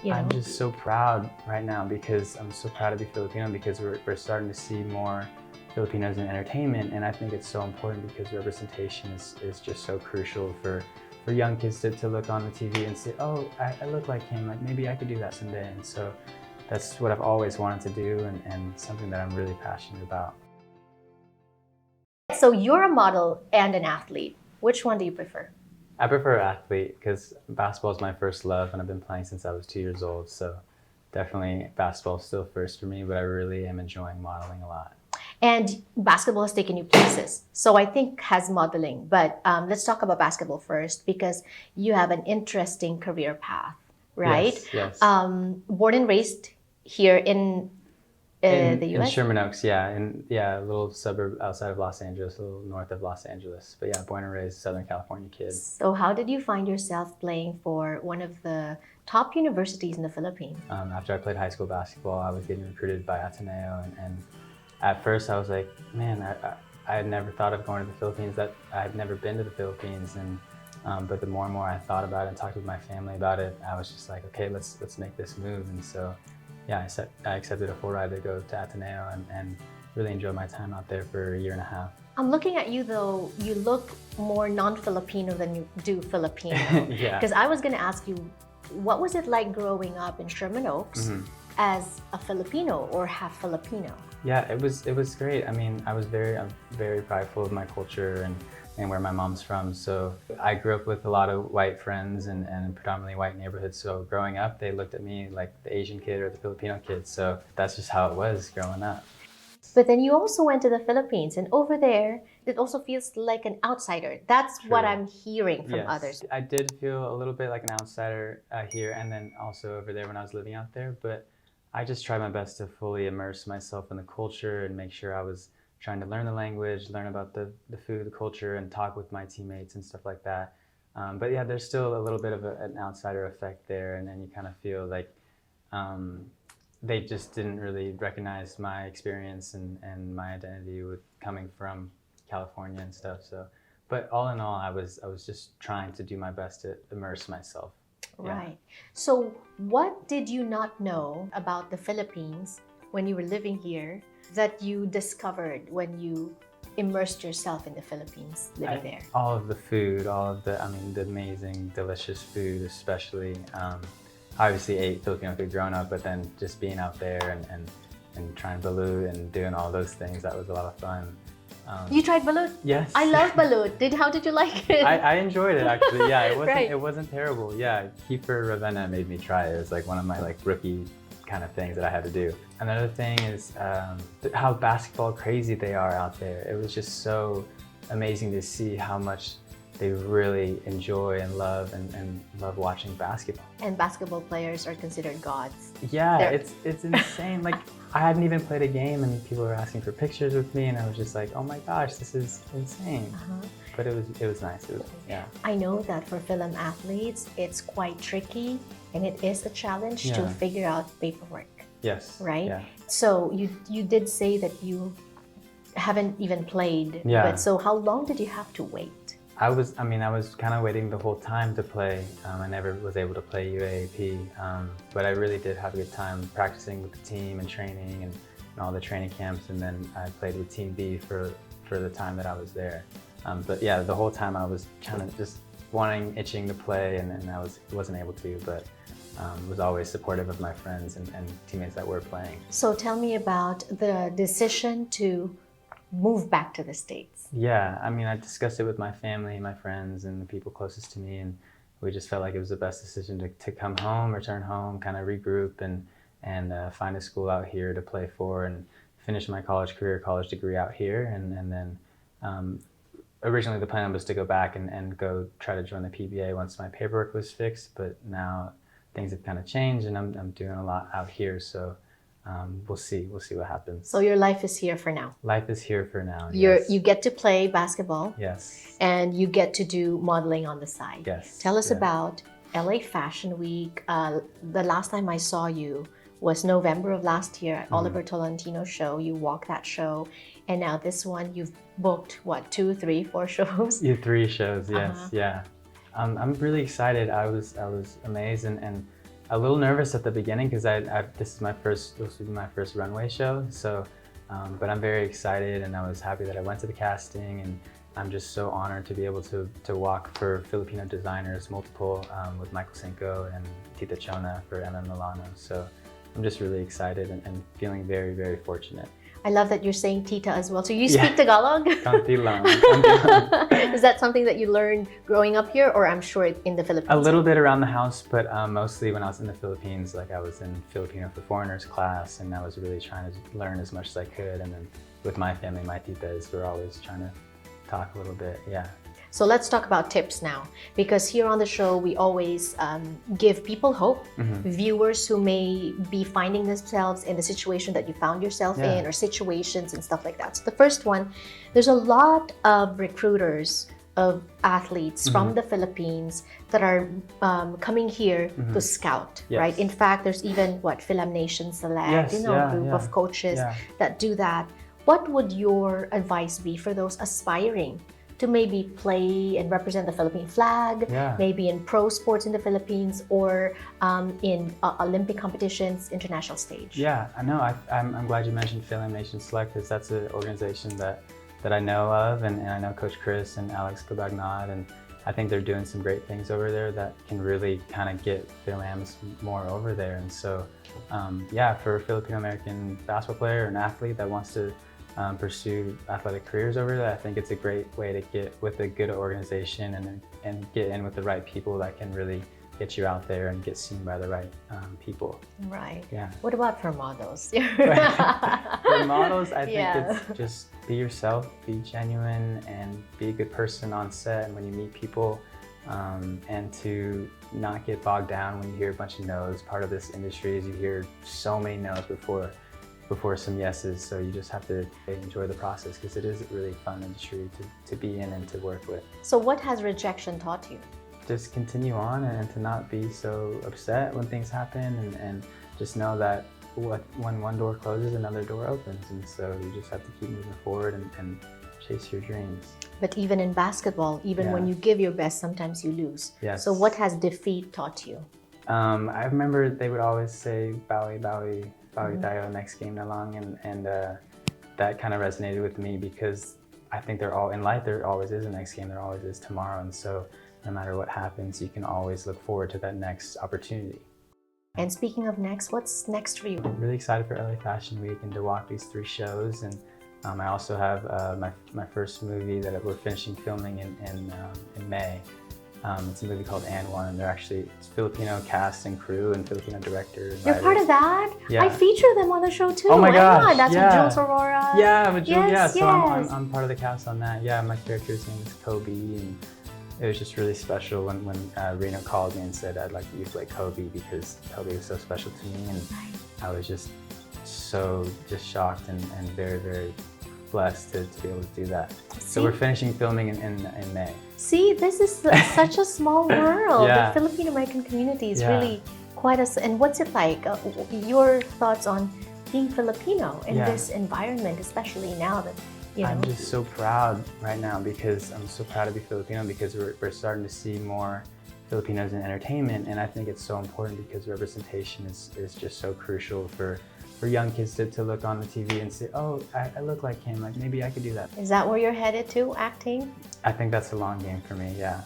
you know? I'm just so proud right now because I'm so proud to be Filipino because we're starting to see more Filipinos in entertainment, and I think it's so important because representation is just so crucial for young kids to look on the TV and say, oh, I look like him, like maybe I could do that someday. And so that's what I've always wanted to do and something that I'm really passionate about. So you're a model and an athlete. Which one do you prefer? I prefer athlete because basketball is my first love and I've been playing since I was 2 years old. So definitely basketball is still first for me, but I really am enjoying modeling a lot. And basketball has taken you places. So I think has modeling. But let's talk about basketball first because you have an interesting career path, right? Yes. Born and raised here in the US? In Sherman Oaks, yeah. A little suburb outside of Los Angeles, a little north of Los Angeles. But yeah, born and raised Southern California kid. So how did you find yourself playing for one of the top universities in the Philippines? After I played high school basketball, I was getting recruited by Ateneo, and at first I was like, man, I had never thought of going to the Philippines. That I had never been to the Philippines, and but the more and more I thought about it and talked with my family about it, I was just like, okay, let's make this move. And so, yeah, I accepted a full ride to go to Ateneo and really enjoyed my time out there for a year and a half. I'm looking at you though, you look more non-Filipino than you do Filipino. Yeah. Because I was going to ask you, what was it like growing up in Sherman Oaks as a Filipino or half Filipino? Yeah, it was great. I mean, I'm very prideful of my culture and where my mom's from. So I grew up with a lot of white friends and predominantly white neighborhoods. So growing up, they looked at me like the Asian kid or the Filipino kid. So that's just how it was growing up. But then you also went to the Philippines, and over there, it also feels like an outsider. That's True. what I'm hearing from Yes. others. I did feel a little bit like an outsider here and then also over there when I was living out there. But I just tried my best to fully immerse myself in the culture and make sure I was trying to learn the language, learn about the food, the culture, and talk with my teammates and stuff like that. But yeah, there's still a little bit of an outsider effect there, and then you kind of feel like they just didn't really recognize my experience and my identity with coming from California and stuff. So, but all in all, I was just trying to do my best to immerse myself. Yeah. Right. So what did you not know about the Philippines when you were living here that you discovered when you immersed yourself in the Philippines living there? All of the food, the amazing, delicious food, especially. Obviously ate Filipino food growing up, but then just being out there and trying balut and doing all those things, that was a lot of fun. You tried balut? Yes. I love balut. How did you like it? I enjoyed it actually. Yeah, Right. It wasn't terrible. Yeah, Kiefer Ravenna made me try it. It was like one of my rookie kind of things that I had to do. Another thing is how basketball crazy they are out there. It was just so amazing to see how much they really enjoy and love watching basketball. And basketball players are considered gods. Yeah, it's insane. Like I hadn't even played a game and people were asking for pictures with me and I was just like, oh my gosh, this is insane. But it was nice. Yeah. I know that for film athletes, it's quite tricky and it is a challenge to figure out paperwork. Yes. Right? Yeah. So you did say that you haven't even played. Yeah. But so how long did you have to wait? I was kind of waiting the whole time to play. I never was able to play UAAP, but I really did have a good time practicing with the team and training and all the training camps, and then I played with Team B for the time that I was there. But yeah, the whole time I was kind of just itching to play, and I wasn't able to, but was always supportive of my friends and teammates that were playing. So tell me about the decision to move back to the States. Yeah, I mean, I discussed it with my family, my friends, and the people closest to me, and we just felt like it was the best decision to come home, return home, kind of regroup, and find a school out here to play for, and finish my college degree out here, and then originally the plan was to go back and go try to join the PBA once my paperwork was fixed, but now things have kind of changed, and I'm doing a lot out here, so. We'll see what happens. So your life is here for now. Life is here for now. Yes. You get to play basketball. Yes. And you get to do modeling on the side. Yes. Tell us about LA Fashion Week. The last time I saw you was November of last year at Oliver Tolentino's show. You walked that show, and now this one you've booked what, 2, 3, 4 shows? Yeah, 3 shows. Yes. Yeah. I'm really excited. I was amazed and a little nervous at the beginning because this will be my first runway show. So, but I'm very excited, and I was happy that I went to the casting, and I'm just so honored to be able to walk for Filipino designers, multiple, with Michael Cinco and Tita Chona for Ellen Milano. So I'm just really excited and feeling very, very fortunate. I love that you're saying tita as well. So you speak Tagalog? Konti lang. Is that something that you learned growing up here, or I'm sure in the Philippines? A little bit around the house, but mostly when I was in the Philippines, like I was in Filipino for Foreigners class, and I was really trying to learn as much as I could. And then with my family, my titas, we're always trying to talk a little bit, yeah. So let's talk about tips now, because here on the show, we always give people hope, viewers who may be finding themselves in the situation that you found yourself in, or situations and stuff like that. So the first one, there's a lot of recruiters of athletes from the Philippines that are coming here to scout, right? In fact, there's even Film Nation Select, a group of coaches that do that. What would your advice be for those aspiring to maybe play and represent the Philippine flag, maybe in pro sports in the Philippines, or in Olympic competitions, international stage? Yeah, I know. I'm glad you mentioned Film Nation Select, because that's an organization that I know of, and I know Coach Chris and Alex Cabagnat, and I think they're doing some great things over there that can really kind of get Philams more over there. And so, yeah, for a Filipino American basketball player or an athlete that wants to pursue athletic careers over there, I think it's a great way to get with a good organization and get in with the right people that can really get you out there and get seen by the right people. Right. Yeah. What about for models? For models, I think it's just be yourself, be genuine, and be a good person on set and when you meet people, and to not get bogged down when you hear a bunch of no's. Part of this industry is you hear so many no's before some yeses, so you just have to enjoy the process, because it is a really fun industry to be in and to work with. So what has rejection taught you? Just continue on and to not be so upset when things happen, and just know that when one door closes, another door opens, and so you just have to keep moving forward and chase your dreams. But even in basketball, even when you give your best, sometimes you lose. Yes. So what has defeat taught you? I remember they would always say, bawi, bawi, bawi tayo, next game na lang, and that kind of resonated with me, because I think in life there always is a next game, there always is tomorrow, and so no matter what happens, you can always look forward to that next opportunity. And speaking of next, what's next for you? I'm really excited for LA Fashion Week and to walk these 3 shows, and I also have my first movie that we're finishing filming in May. It's a movie called And One, and it's Filipino cast and crew and Filipino director and You're writers. part of that? Yeah. I feature them on the show too. Oh my gosh, That's with Jules Aurora. Yeah, with Jules, Yes, so yes. I'm part of the cast on that. Yeah, my character's name is Kobe, and it was just really special when Reno called me and said, I'd like you to play Kobe, because Kobe was so special to me, and I was just shocked and very, very blessed to be able to do that. So we're finishing filming in May. See, this is such a small world. Yeah. The Filipino American community is really quite and what's it like? Your thoughts on being Filipino in this environment, especially now that, I'm just so proud right now, because I'm so proud to be Filipino, because we're starting to see more Filipinos in entertainment, and I think it's so important, because representation is just so crucial for young kids to look on the TV and say, oh, I look like him, like maybe I could do that. Is that where you're headed to, acting? I think that's a long game for me, yeah.